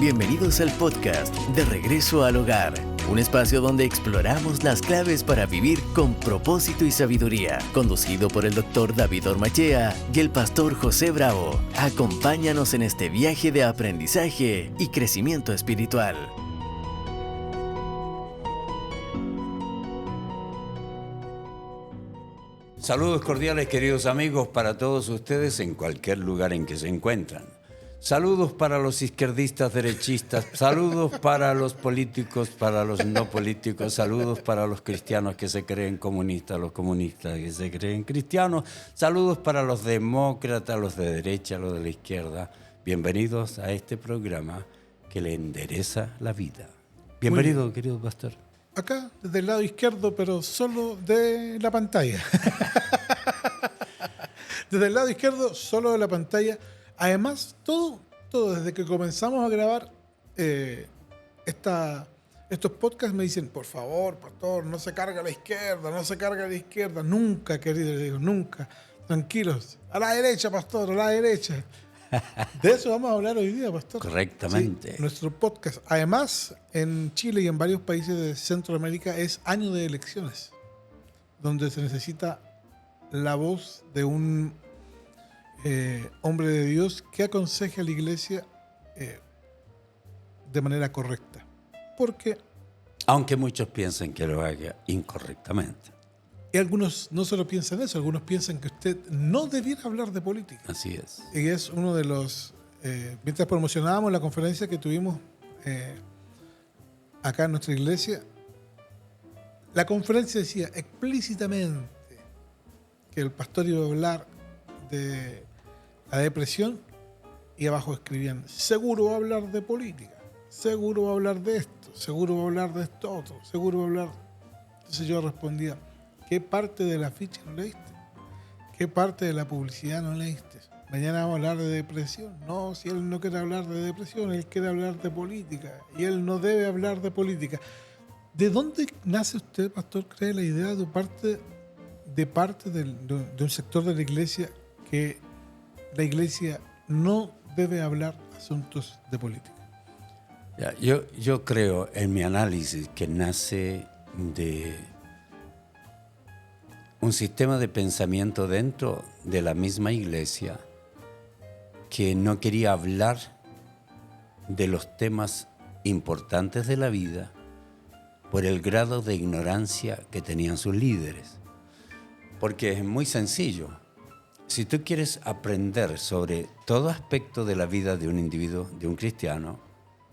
Bienvenidos al podcast De Regreso al Hogar, un espacio donde exploramos las claves para vivir con propósito y sabiduría, conducido por el Dr. David Ormachea y el pastor José Bravo. Acompáñanos en este viaje de aprendizaje y crecimiento espiritual. Saludos cordiales, queridos amigos, para todos ustedes en cualquier lugar en que se encuentran. Saludos para los izquierdistas, derechistas, saludos para los políticos, para los no políticos, saludos para los cristianos que se creen comunistas, los comunistas que se creen cristianos, saludos para los demócratas, los de derecha, los de la izquierda. Bienvenidos a este programa que le endereza la vida. Bienvenido, querido pastor. Acá, desde el lado izquierdo, pero solo de la pantalla. Desde el lado izquierdo, solo de la pantalla. Además, todo desde que comenzamos a grabar estos podcasts me dicen, por favor, pastor, no se carga a la izquierda, no se carga a la izquierda. Nunca, querido, les digo, nunca. Tranquilos. A la derecha, pastor, a la derecha. De eso vamos a hablar hoy día, pastor. Correctamente. Sí, nuestro podcast. Además, en Chile y en varios países de Centroamérica es año de elecciones, donde se necesita la voz de un hombre de Dios que aconseje a la iglesia de manera correcta. Porque aunque muchos piensen que lo haga incorrectamente. y algunos no solo piensan eso, algunos piensan que usted no debiera hablar de política. Así es. Y es uno de los... mientras promocionábamos la conferencia que tuvimos acá en nuestra iglesia, la conferencia decía explícitamente que el pastor iba a hablar de la depresión y abajo escribían, seguro va a hablar de política, seguro va a hablar de esto, seguro va a hablar de esto otro, seguro va a hablar... Entonces yo respondía, ¿qué parte de la ficha no leíste? ¿Qué parte de la publicidad no leíste? Mañana vamos a hablar de depresión. No, si él no quiere hablar de depresión, él quiere hablar de política. Y él no debe hablar de política. ¿De dónde nace usted, pastor, cree la idea de parte de un sector de la iglesia que la iglesia no debe hablar asuntos de política? Ya, yo creo en mi análisis que nace de un sistema de pensamiento dentro de la misma iglesia que no quería hablar de los temas importantes de la vida por el grado de ignorancia que tenían sus líderes. Porque es muy sencillo. Si tú quieres aprender sobre todo aspecto de la vida de un individuo, de un cristiano,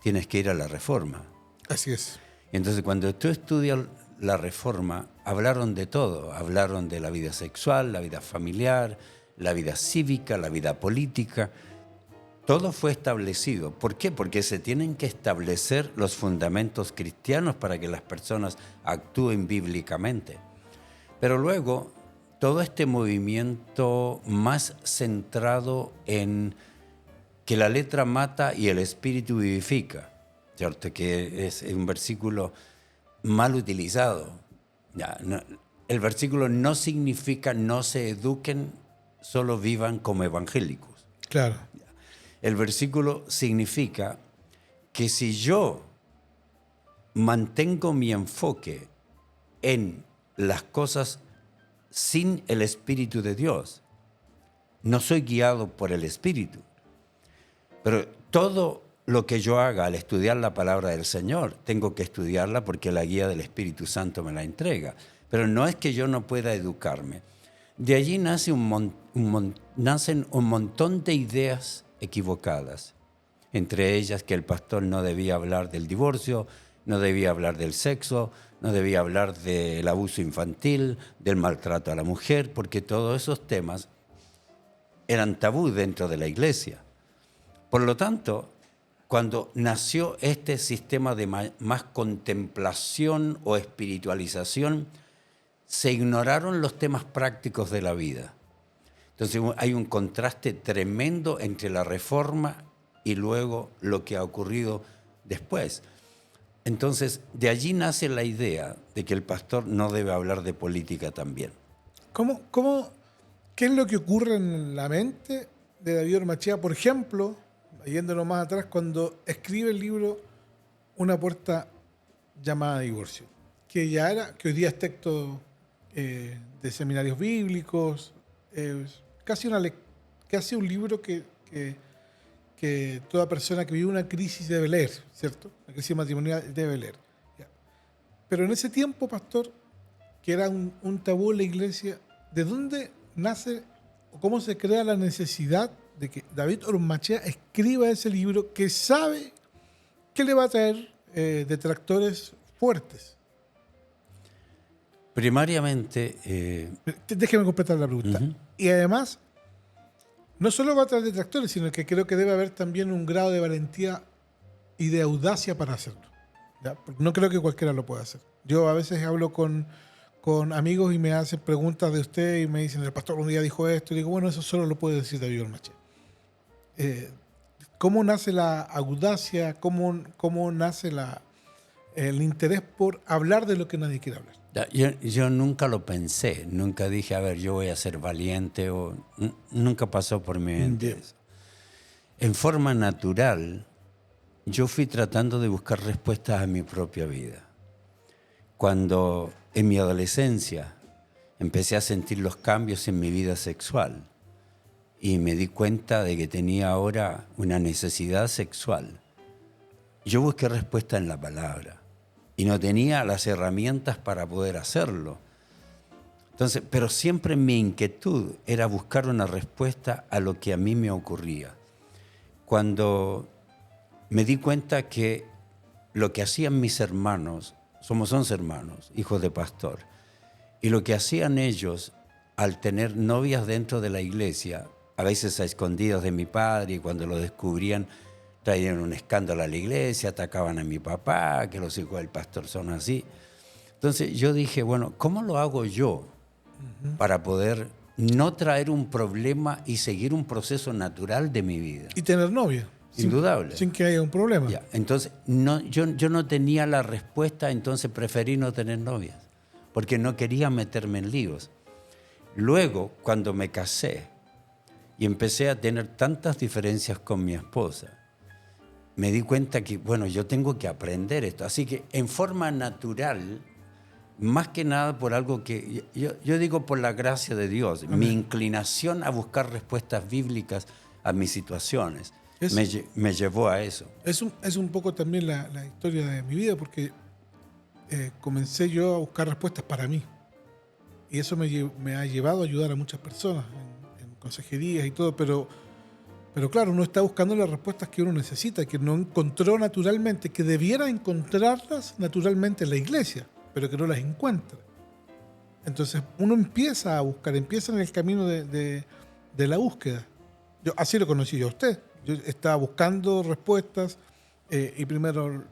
tienes que ir a la Reforma. Así es. Entonces, cuando tú estudias la Reforma, hablaron de todo. Hablaron de la vida sexual, la vida familiar, la vida cívica, la vida política. Todo fue establecido. ¿Por qué? Porque se tienen que establecer los fundamentos cristianos para que las personas actúen bíblicamente. Pero luego, todo este movimiento más centrado en que la letra mata y el espíritu vivifica, ¿cierto? Que es un versículo mal utilizado. Ya, no, el versículo no significa no se eduquen, solo vivan como evangélicos. Claro. El versículo significa que si yo mantengo mi enfoque en las cosas sin el Espíritu de Dios, no soy guiado por el Espíritu. Pero todo lo que yo haga al estudiar la palabra del Señor, tengo que estudiarla porque la guía del Espíritu Santo me la entrega. Pero no es que yo no pueda educarme. De allí nacen un montón de ideas equivocadas. Entre ellas que el pastor no debía hablar del divorcio, no debía hablar del sexo, no debía hablar del abuso infantil, del maltrato a la mujer, porque todos esos temas eran tabú dentro de la iglesia. Por lo tanto, cuando nació este sistema de más contemplación o espiritualización, se ignoraron los temas prácticos de la vida. Entonces hay un contraste tremendo entre la Reforma y luego lo que ha ocurrido después. Entonces, de allí nace la idea de que el pastor no debe hablar de política también. ¿Qué es lo que ocurre en la mente de David Ormachea? Por ejemplo, yéndonos más atrás, cuando escribe el libro Una puerta llamada divorcio, que hoy día es texto de seminarios bíblicos, casi un libro que toda persona que vive una crisis debe leer, ¿cierto? La crisis matrimonial debe leer. Ya. Pero en ese tiempo, pastor, que era un tabú en la iglesia, ¿de dónde nace o cómo se crea la necesidad de que David Ormachea escriba ese libro que sabe que le va a traer detractores fuertes? Primariamente... Déjeme completar la pregunta. Uh-huh. Y además, no solo va a traer detractores, sino que creo que debe haber también un grado de valentía y de audacia para hacerlo. ¿Ya? Porque no creo que cualquiera lo pueda hacer. Yo a veces hablo con amigos y me hacen preguntas de usted y me dicen, el pastor un día dijo esto, y digo, bueno, eso solo lo puede decir David Ormachea. ¿Cómo nace la audacia? ¿Cómo nace el interés por hablar de lo que nadie quiere hablar? Yo nunca lo pensé, nunca dije, a ver, yo voy a ser valiente, nunca pasó por mi mente eso. En forma natural, yo fui tratando de buscar respuestas a mi propia vida. Cuando en mi adolescencia empecé a sentir los cambios en mi vida sexual y me di cuenta de que tenía ahora una necesidad sexual, yo busqué respuesta en la palabra. Y no tenía las herramientas para poder hacerlo. Entonces, pero siempre mi inquietud era buscar una respuesta a lo que a mí me ocurría. Cuando me di cuenta que lo que hacían mis hermanos, somos 11 hermanos, hijos de pastor, y lo que hacían ellos al tener novias dentro de la iglesia, a veces a escondidas de mi padre, y cuando lo descubrían, traían un escándalo a la iglesia, atacaban a mi papá, que los hijos del pastor son así. Entonces yo dije, bueno, ¿cómo lo hago yo para poder no traer un problema y seguir un proceso natural de mi vida? Y tener novia. Indudable. Sin que haya un problema. Ya, entonces yo no tenía la respuesta, entonces preferí no tener novias, porque no quería meterme en líos. Luego, cuando me casé y empecé a tener tantas diferencias con mi esposa, me di cuenta que, bueno, yo tengo que aprender esto. Así que en forma natural, más que nada por algo que, yo digo por la gracia de Dios, mi inclinación a buscar respuestas bíblicas a mis situaciones me llevó a eso. Es un poco también la historia de mi vida, porque comencé yo a buscar respuestas para mí. Y eso me ha llevado a ayudar a muchas personas en consejerías y todo, pero claro, uno está buscando las respuestas que uno necesita, que no encontró naturalmente, que debiera encontrarlas naturalmente en la iglesia, pero que no las encuentra. Entonces uno empieza a buscar, empieza en el camino de la búsqueda. Así lo conocí yo a usted. Yo estaba buscando respuestas y primero,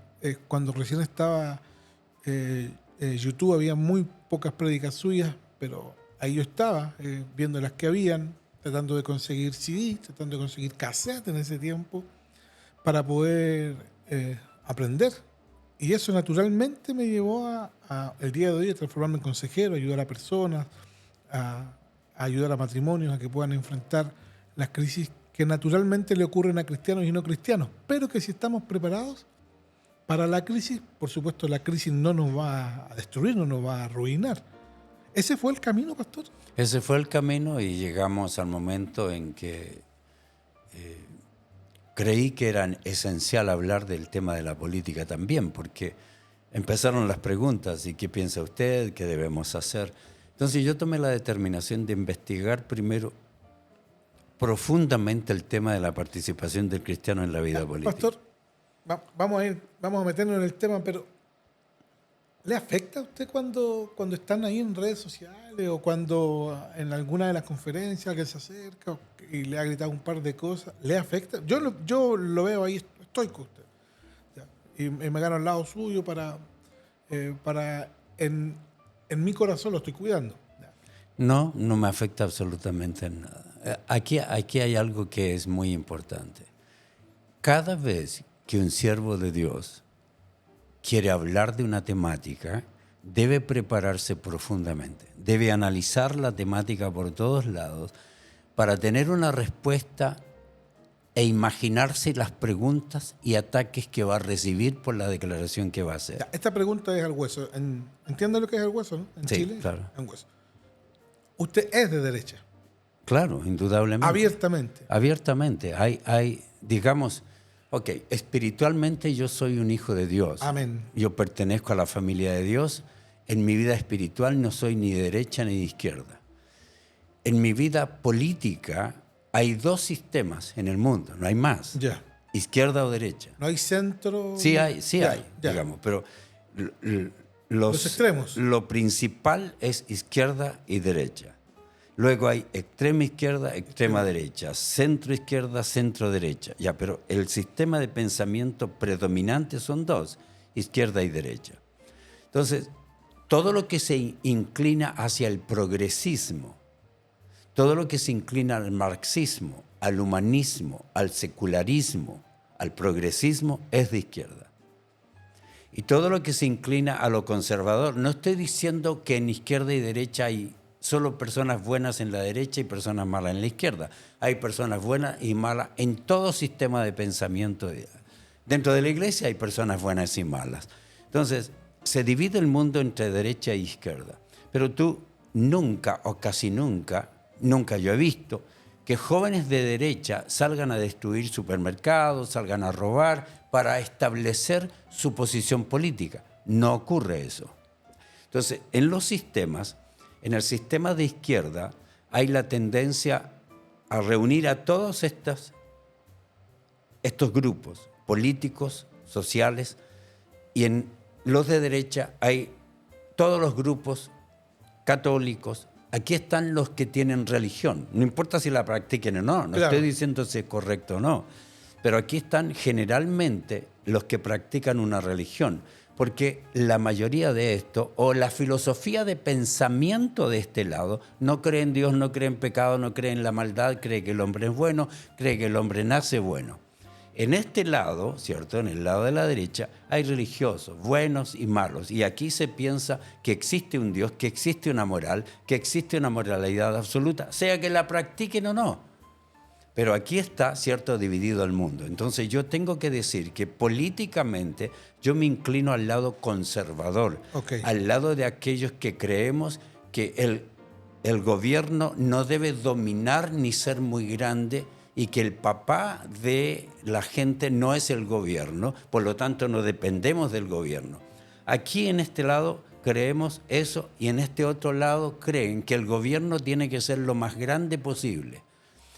cuando recién estaba YouTube, había muy pocas prédicas suyas, pero ahí yo estaba viendo las que habían, tratando de conseguir CD, tratando de conseguir cassette en ese tiempo, para poder aprender. Y eso naturalmente me llevó el día de hoy a transformarme en consejero, a ayudar a personas, a ayudar a matrimonios a que puedan enfrentar las crisis que naturalmente le ocurren a cristianos y no cristianos, pero que si estamos preparados para la crisis, por supuesto la crisis no nos va a destruir, no nos va a arruinar. ¿Ese fue el camino, pastor? Ese fue el camino y llegamos al momento en que creí que era esencial hablar del tema de la política también, porque empezaron las preguntas, ¿y qué piensa usted? ¿Qué debemos hacer? Entonces yo tomé la determinación de investigar primero profundamente el tema de la participación del cristiano en la vida política. Pastor, vamos a meternos en el tema, pero ¿le afecta a usted cuando están ahí en redes sociales o cuando en alguna de las conferencias alguien se acerca y le ha gritado un par de cosas? ¿Le afecta? Yo lo veo ahí, estoy con usted. ¿Ya? Y me gano al lado suyo para en mi corazón lo estoy cuidando. ¿Ya? No me afecta absolutamente en nada. Aquí hay algo que es muy importante. Cada vez que un siervo de Dios quiere hablar de una temática, debe prepararse profundamente, debe analizar la temática por todos lados para tener una respuesta e imaginarse las preguntas y ataques que va a recibir por la declaración que va a hacer. Ya, esta pregunta es al hueso. ¿Entiende lo que es el hueso, no? En Sí, Chile, claro. es un hueso. Usted es de derecha, Claro, indudablemente. abiertamente. Abiertamente. Digamos, ok, espiritualmente yo soy un hijo de Dios. Amén. Yo pertenezco a la familia de Dios. En mi vida espiritual no soy ni de derecha ni de izquierda. En mi vida política hay dos sistemas en el mundo, no hay más. Ya. Izquierda o derecha. No hay centro. Sí hay, Ya. digamos, pero Los extremos. lo principal es izquierda y derecha. Luego hay extrema izquierda, extrema derecha, centro izquierda, centro derecha. Ya, pero el sistema de pensamiento predominante son dos, izquierda y derecha. Entonces, todo lo que se inclina hacia el progresismo, todo lo que se inclina al marxismo, al humanismo, al secularismo, al progresismo, es de izquierda. Y todo lo que se inclina a lo conservador, no estoy diciendo que en izquierda y derecha hay solo personas buenas en la derecha y personas malas en la izquierda. Hay personas buenas y malas en todo sistema de pensamiento. Dentro de la iglesia hay personas buenas y malas. Entonces, se divide el mundo entre derecha e izquierda. Pero tú nunca o casi nunca yo he visto que jóvenes de derecha salgan a destruir supermercados, salgan a robar para establecer su posición política. No ocurre eso. Entonces, en los sistemas, en el sistema de izquierda, hay la tendencia a reunir a todos estos grupos políticos, sociales, y en los de derecha hay todos los grupos católicos. Aquí están los que tienen religión. No importa si la practiquen o no, no Claro. estoy diciendo si es correcto o no. Pero aquí están generalmente los que practican una religión. Porque la mayoría de esto, o la filosofía de pensamiento de este lado, no cree en Dios, no cree en pecado, no cree en la maldad, cree que el hombre es bueno, cree que el hombre nace bueno. En este lado, ¿cierto? En el lado de la derecha, hay religiosos, buenos y malos. Y aquí se piensa que existe un Dios, que existe una moral, que existe una moralidad absoluta, sea que la practiquen o no. Pero aquí está, ¿cierto?, dividido el mundo. Entonces yo tengo que decir que políticamente yo me inclino al lado conservador, al lado de aquellos que creemos que el gobierno no debe dominar ni ser muy grande y que el papá de la gente no es el gobierno, por lo tanto no dependemos del gobierno. Aquí en este lado creemos eso y en este otro lado creen que el gobierno tiene que ser lo más grande posible.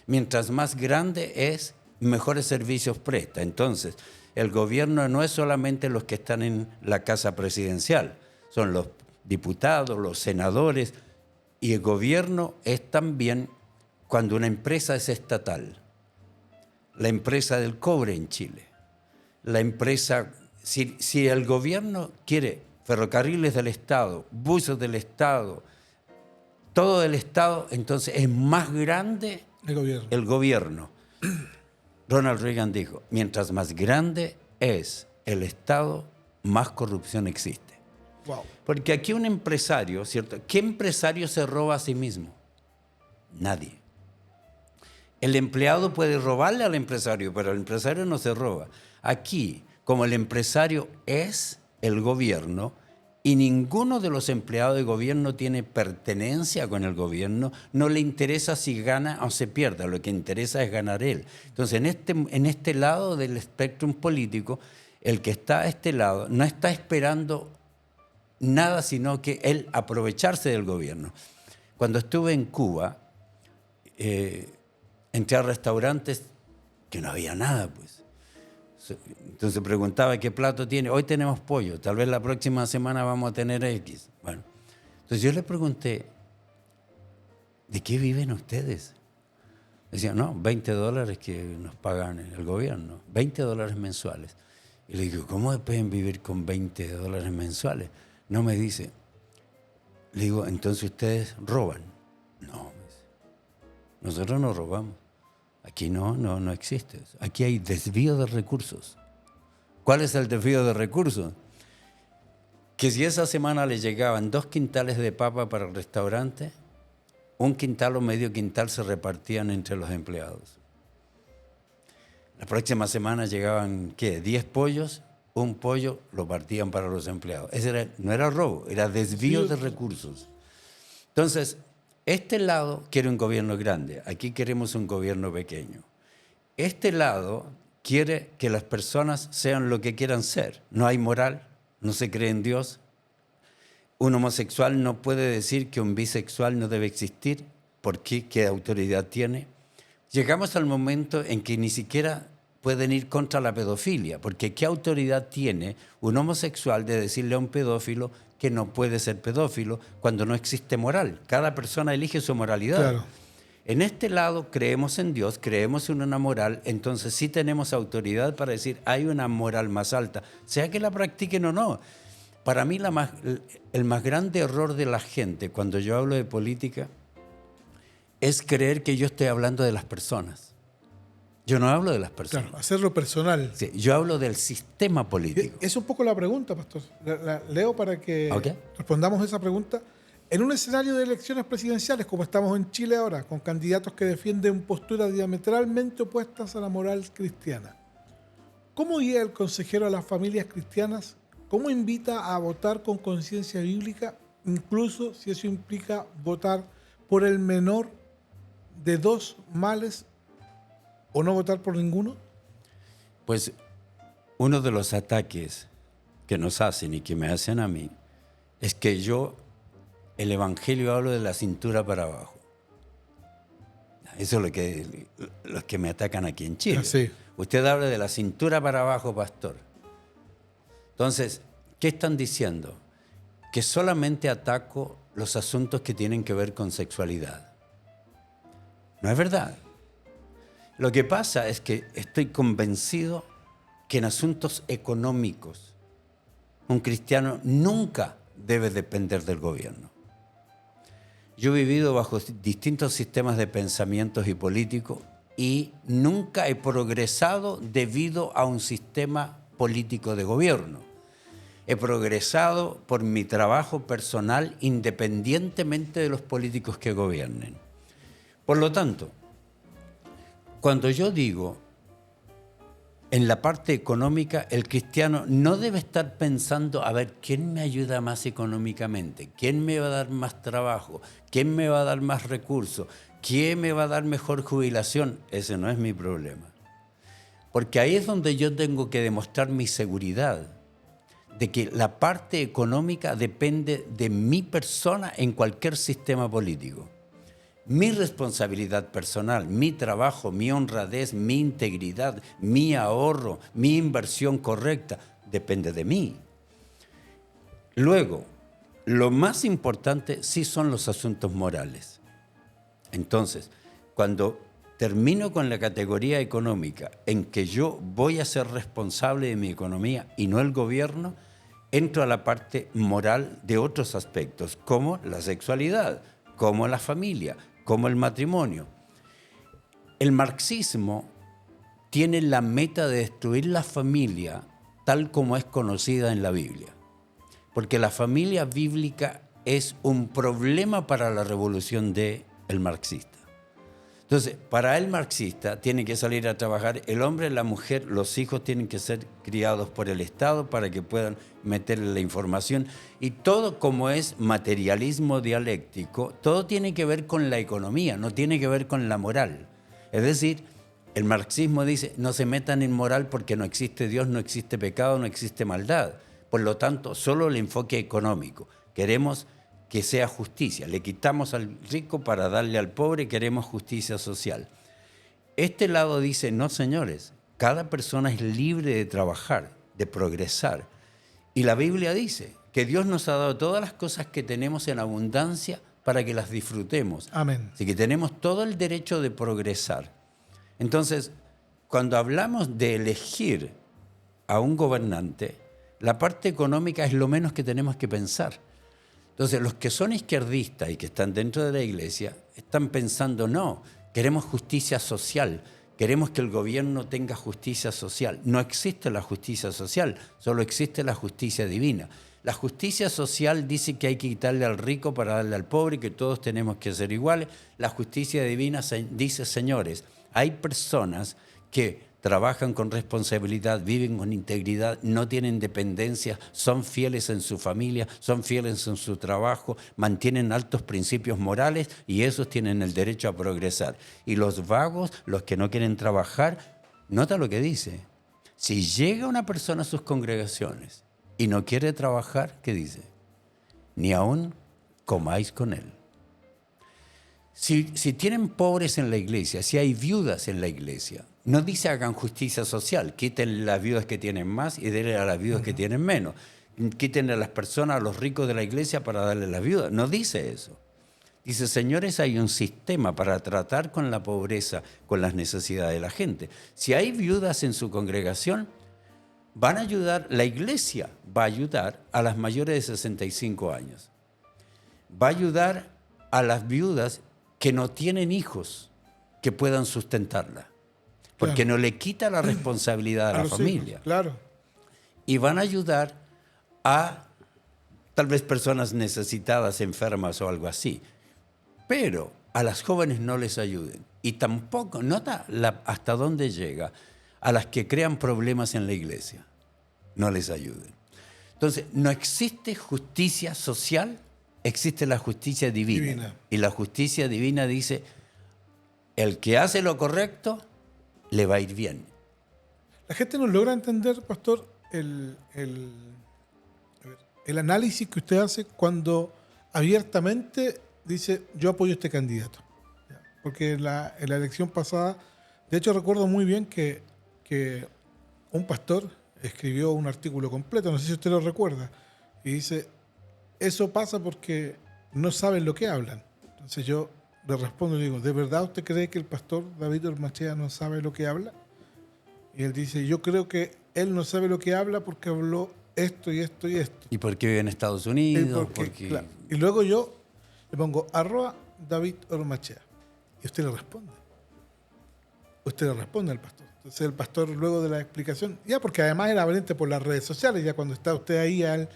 Mientras más grande es, mejores servicios presta. Entonces, el gobierno no es solamente los que están en la casa presidencial, son los diputados, los senadores, y el gobierno es también cuando una empresa es estatal. La empresa del cobre en Chile. La empresa, si el gobierno quiere ferrocarriles del Estado, buses del Estado, todo del Estado, entonces es más grande el gobierno. Ronald Reagan dijo, mientras más grande es el Estado, más corrupción existe. Wow. Porque aquí un empresario, ¿cierto? ¿Qué empresario se roba a sí mismo? Nadie. El empleado puede robarle al empresario, pero el empresario no se roba. Aquí, como el empresario es el gobierno y ninguno de los empleados de gobierno tiene pertenencia con el gobierno, no le interesa si gana o se pierda, lo que interesa es ganar él. Entonces, en este lado del espectro político, el que está a este lado no está esperando nada, sino que él aprovecharse del gobierno. Cuando estuve en Cuba, entré a restaurantes que no había nada, pues. Entonces preguntaba qué plato tiene. Hoy tenemos pollo, tal vez la próxima semana vamos a tener X. Bueno, entonces yo le pregunté, ¿de qué viven ustedes? Decían, no, $20 que nos pagan el gobierno, $20 mensuales. Y le digo, ¿cómo pueden vivir con $20 mensuales? No me dice. Le digo, entonces ustedes roban. No, nosotros no robamos. Aquí no existe eso. Aquí hay desvío de recursos. ¿Cuál es el desvío de recursos? Que si esa semana le llegaban 2 quintales de papa para el restaurante, 1 quintal o medio quintal se repartían entre los empleados. La próxima semana llegaban, ¿qué? 10 pollos, un pollo lo partían para los empleados. No era robo, era desvío de recursos. Entonces, este lado quiere un gobierno grande, aquí queremos un gobierno pequeño. Este lado quiere que las personas sean lo que quieran ser. No hay moral, no se cree en Dios. Un homosexual no puede decir que un bisexual no debe existir. ¿Por qué? ¿Qué autoridad tiene? Llegamos al momento en que ni siquiera pueden ir contra la pedofilia, porque ¿qué autoridad tiene un homosexual de decirle a un pedófilo que no puede ser pedófilo cuando no existe moral? Cada persona elige su moralidad. Claro. En este lado creemos en Dios, creemos en una moral, entonces sí tenemos autoridad para decir hay una moral más alta, sea que la practiquen o no. Para mí el más grande error de la gente cuando yo hablo de política es creer que yo estoy hablando de las personas. Yo no hablo de las personas. Claro, hacerlo personal. Sí, yo hablo del sistema político. Es un poco la pregunta, pastor. La leo para que Okay. respondamos esa pregunta. En un escenario de elecciones presidenciales, como estamos en Chile ahora, con candidatos que defienden posturas diametralmente opuestas a la moral cristiana, ¿cómo guía el consejero a las familias cristianas? ¿Cómo invita a votar con conciencia bíblica, incluso si eso implica votar por el menor de dos males o no votar por ninguno? Pues uno de los ataques que nos hacen y que me hacen a mí es que el Evangelio hablo de la cintura para abajo. Eso es los que me atacan aquí en Chile. Sí. Usted habla de la cintura para abajo, pastor. Entonces, ¿qué están diciendo? Que solamente ataco los asuntos que tienen que ver con sexualidad. No es verdad. Lo que pasa es que estoy convencido que en asuntos económicos un cristiano nunca debe depender del gobierno. Yo he vivido bajo distintos sistemas de pensamientos y políticos y nunca he progresado debido a un sistema político de gobierno. He progresado por mi trabajo personal independientemente de los políticos que gobiernen. Por lo tanto, cuando yo digo en la parte económica, el cristiano no debe estar pensando, a ver, ¿quién me ayuda más económicamente? ¿Quién me va a dar más trabajo? ¿Quién me va a dar más recursos? ¿Quién me va a dar mejor jubilación? Ese no es mi problema. Porque ahí es donde yo tengo que demostrar mi seguridad de que la parte económica depende de mi persona en cualquier sistema político. Mi responsabilidad personal, mi trabajo, mi honradez, mi integridad, mi ahorro, mi inversión correcta, depende de mí. Luego, lo más importante sí son los asuntos morales. Entonces, cuando termino con la categoría económica en que yo voy a ser responsable de mi economía y no el gobierno, entro a la parte moral de otros aspectos, como la sexualidad, como la familia, como el matrimonio. El marxismo tiene la meta de destruir la familia tal como es conocida en la Biblia. Porque la familia bíblica es un problema para la revolución del marxista. Entonces, para el marxista tiene que salir a trabajar el hombre, la mujer, los hijos tienen que ser criados por el Estado para que puedan meterle la información. Y todo, como es materialismo dialéctico, todo tiene que ver con la economía, no tiene que ver con la moral. Es decir, el marxismo dice, no se metan en moral porque no existe Dios, no existe pecado, no existe maldad. Por lo tanto, solo el enfoque económico. Queremos que sea justicia. Le quitamos al rico para darle al pobre, queremos justicia social. Este lado dice, no señores, cada persona es libre de trabajar, de progresar. Y la Biblia dice que Dios nos ha dado todas las cosas que tenemos en abundancia para que las disfrutemos. Amén. Así que tenemos todo el derecho de progresar. Entonces, cuando hablamos de elegir a un gobernante, la parte económica es lo menos que tenemos que pensar. Entonces, los que son izquierdistas y que están dentro de la iglesia están pensando, no, queremos justicia social, queremos que el gobierno tenga justicia social. No existe la justicia social, solo existe la justicia divina. La justicia social dice que hay que quitarle al rico para darle al pobre, que todos tenemos que ser iguales. La justicia divina dice, señores, hay personas que trabajan con responsabilidad, viven con integridad, no tienen dependencia, son fieles en su familia, son fieles en su trabajo, mantienen altos principios morales y esos tienen el derecho a progresar. Y los vagos, los que no quieren trabajar, nota lo que dice. Si llega una persona a sus congregaciones y no quiere trabajar, ¿qué dice? Ni aún comáis con él. Si tienen pobres en la iglesia, si hay viudas en la iglesia, no dice hagan justicia social, quiten las viudas que tienen más y denle a las viudas que tienen menos. Quiten a las personas, a los ricos de la iglesia para darle a las viudas. No dice eso. Dice, señores, hay un sistema para tratar con la pobreza, con las necesidades de la gente. Si hay viudas en su congregación, van a ayudar, la iglesia va a ayudar a las mayores de 65 años. Va a ayudar a las viudas que no tienen hijos que puedan sustentarla. Porque Claro. no le quita la responsabilidad a la los familia. hijos, claro. Y van a ayudar a tal vez personas necesitadas, enfermas o algo así. Pero a las jóvenes no les ayuden. Y tampoco, nota hasta dónde llega, a las que crean problemas en la iglesia, no les ayuden. Entonces, no existe justicia social, existe la justicia divina. Y la justicia divina dice, el que hace lo correcto, le va a ir bien. La gente no logra entender, pastor, el análisis que usted hace cuando abiertamente dice, yo apoyo a este candidato. Porque en la elección pasada, de hecho recuerdo muy bien que un pastor escribió un artículo completo, no sé si usted lo recuerda, y dice, eso pasa porque no saben lo que hablan. Entonces yo le respondo y digo, ¿de verdad usted cree que el pastor David Ormachea no sabe lo que habla? Y él dice, yo creo que él no sabe lo que habla porque habló esto y esto y esto. ¿Y por qué vive en Estados Unidos? Claro. Y luego yo le pongo @David Ormachea. Y usted le responde. Usted le responde al pastor. Entonces el pastor luego de la explicación, ya porque además era valiente por las redes sociales, ya cuando está usted ahí, él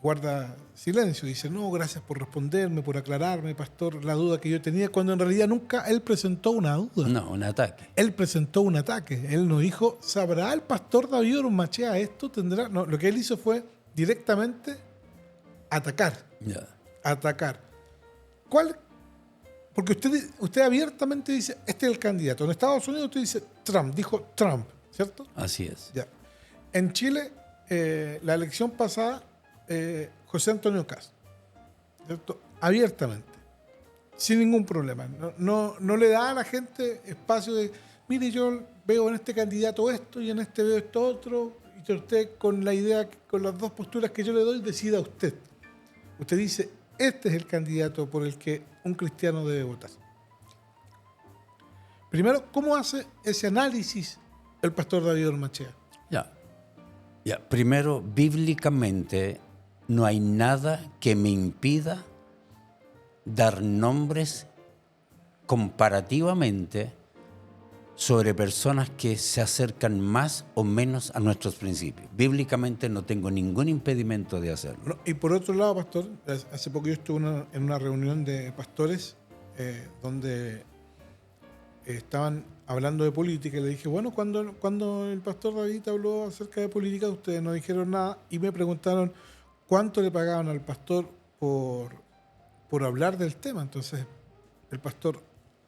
guarda silencio, dice, no, gracias por responderme, por aclararme, pastor, la duda que yo tenía, cuando en realidad nunca él presentó una duda. No, un ataque. Él presentó un ataque. Él nos dijo, ¿sabrá el pastor David Ormachea esto? ¿Tendrá? No, lo que él hizo fue directamente atacar. Ya. Atacar. ¿Cuál? Porque usted abiertamente dice, este es el candidato. En Estados Unidos usted dice Trump, dijo Trump, ¿cierto? Así es. Ya. En Chile, la elección pasada, José Antonio Kast, ¿cierto? Abiertamente, sin ningún problema. No le da a la gente espacio de, mire, yo veo en este candidato esto y en este veo esto otro, y que usted con la idea, con las dos posturas que yo le doy, decida usted. Usted dice, este es el candidato por el que un cristiano debe votar. Primero, ¿cómo hace ese análisis el pastor David Ormachea? Ya. Primero, bíblicamente, no hay nada que me impida dar nombres comparativamente sobre personas que se acercan más o menos a nuestros principios. Bíblicamente no tengo ningún impedimento de hacerlo. No, y por otro lado, pastor, hace poco yo estuve en una reunión de pastores donde estaban hablando de política y le dije, bueno, cuando el pastor David habló acerca de política, ustedes no dijeron nada y me preguntaron cuánto le pagaban al pastor por hablar del tema. Entonces, el pastor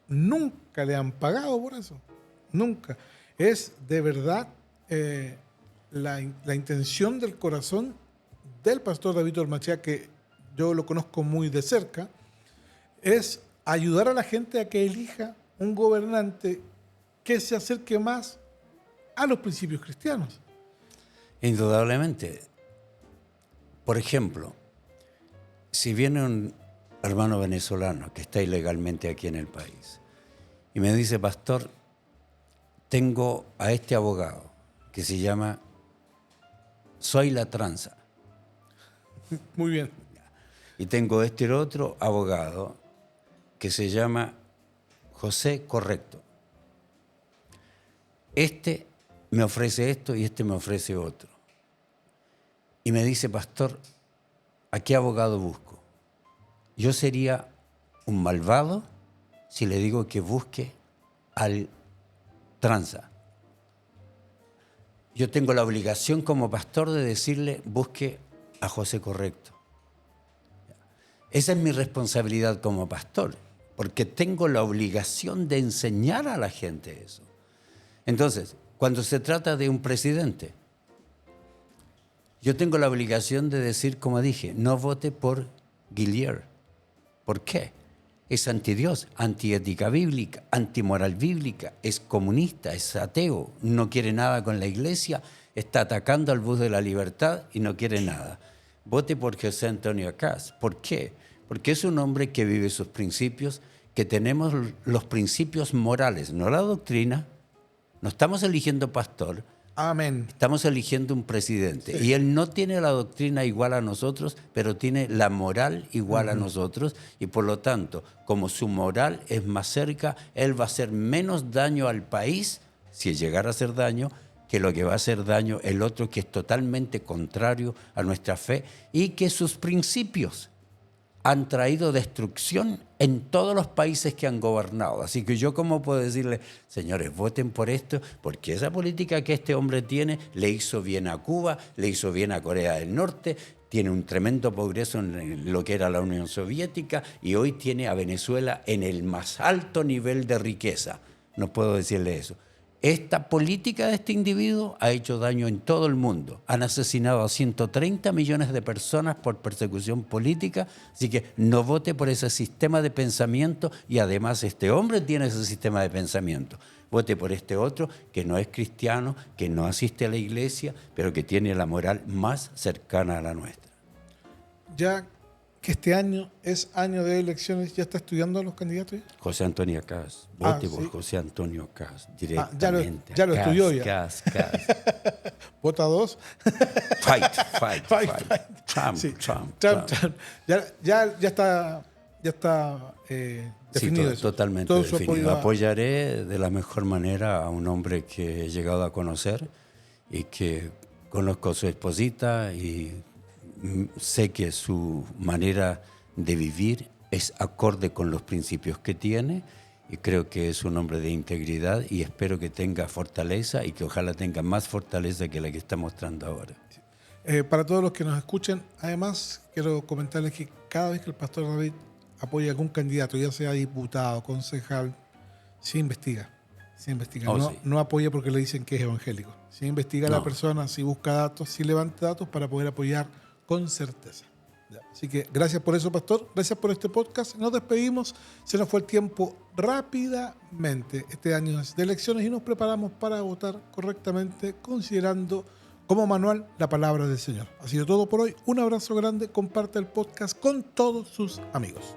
nunca le han pagado por eso. Nunca. Es de verdad la intención del corazón del pastor David Ormachea, que yo lo conozco muy de cerca, es ayudar a la gente a que elija un gobernante que se acerque más a los principios cristianos. Indudablemente. Por ejemplo, si viene un hermano venezolano que está ilegalmente aquí en el país y me dice, pastor, tengo a este abogado que se llama Soy la Tranza. Muy bien. Y tengo este otro abogado que se llama José Correcto. Este me ofrece esto y este me ofrece otro. Y me dice, pastor, ¿a qué abogado busco? Yo sería un malvado si le digo que busque al tranza, yo tengo la obligación como pastor de decirle, busque a José correcto. Esa es mi responsabilidad como pastor, porque tengo la obligación de enseñar a la gente eso. Entonces, cuando se trata de un presidente, yo tengo la obligación de decir, como dije, no vote por Guillier. ¿Por qué? Es antidios, antiética bíblica, antimoral bíblica, es comunista, es ateo, no quiere nada con la iglesia, está atacando al bus de la libertad y no quiere nada. Vote por José Antonio Kast. ¿Por qué? Porque es un hombre que vive sus principios, que tenemos los principios morales, no la doctrina. No estamos eligiendo pastor. Amén. Estamos eligiendo un presidente. Sí. Y él no tiene la doctrina igual a nosotros, pero tiene la moral igual a nosotros. Y por lo tanto, como su moral es más cerca, él va a hacer menos daño al país, si llegara a hacer daño, que lo que va a hacer daño el otro, que es totalmente contrario a nuestra fe y que sus principios han traído destrucción en todos los países que han gobernado. Así que yo, ¿cómo puedo decirle, señores, voten por esto? Porque esa política que este hombre tiene le hizo bien a Cuba, le hizo bien a Corea del Norte, tiene un tremendo progreso en lo que era la Unión Soviética y hoy tiene a Venezuela en el más alto nivel de riqueza. No puedo decirle eso. Esta política de este individuo ha hecho daño en todo el mundo. Han asesinado a 130 millones de personas por persecución política, así que no vote por ese sistema de pensamiento y además este hombre tiene ese sistema de pensamiento. Vote por este otro que no es cristiano, que no asiste a la iglesia, pero que tiene la moral más cercana a la nuestra. Ya que este año es año de elecciones, ¿ya está estudiando a los candidatos? José Antonio Kast, vote por sí. José Antonio Kast directamente. Ya lo Kast, estudió ya. Kast. ¿Vota 2? Fight. Trump. Sí. Trump. Ya está definido Sí, eso. totalmente Todo su definido. apoyo Apoyaré de la mejor manera a un hombre que he llegado a conocer y que conozco a su esposita y sé que su manera de vivir es acorde con los principios que tiene y creo que es un hombre de integridad y espero que tenga fortaleza y que ojalá tenga más fortaleza que la que está mostrando ahora. Para todos los que nos escuchan, además quiero comentarles que cada vez que el pastor David apoya a algún candidato, ya sea diputado, concejal, se investiga. Oh, sí. No apoya porque le dicen que es evangélico. Se investiga a la persona, si busca datos, si levanta datos para poder apoyar con certeza. Así que gracias por eso, pastor. Gracias por este podcast. Nos despedimos. Se nos fue el tiempo rápidamente. Este año es de elecciones y nos preparamos para votar correctamente, considerando como manual la palabra del Señor. Ha sido todo por hoy. Un abrazo grande. Comparta el podcast con todos sus amigos.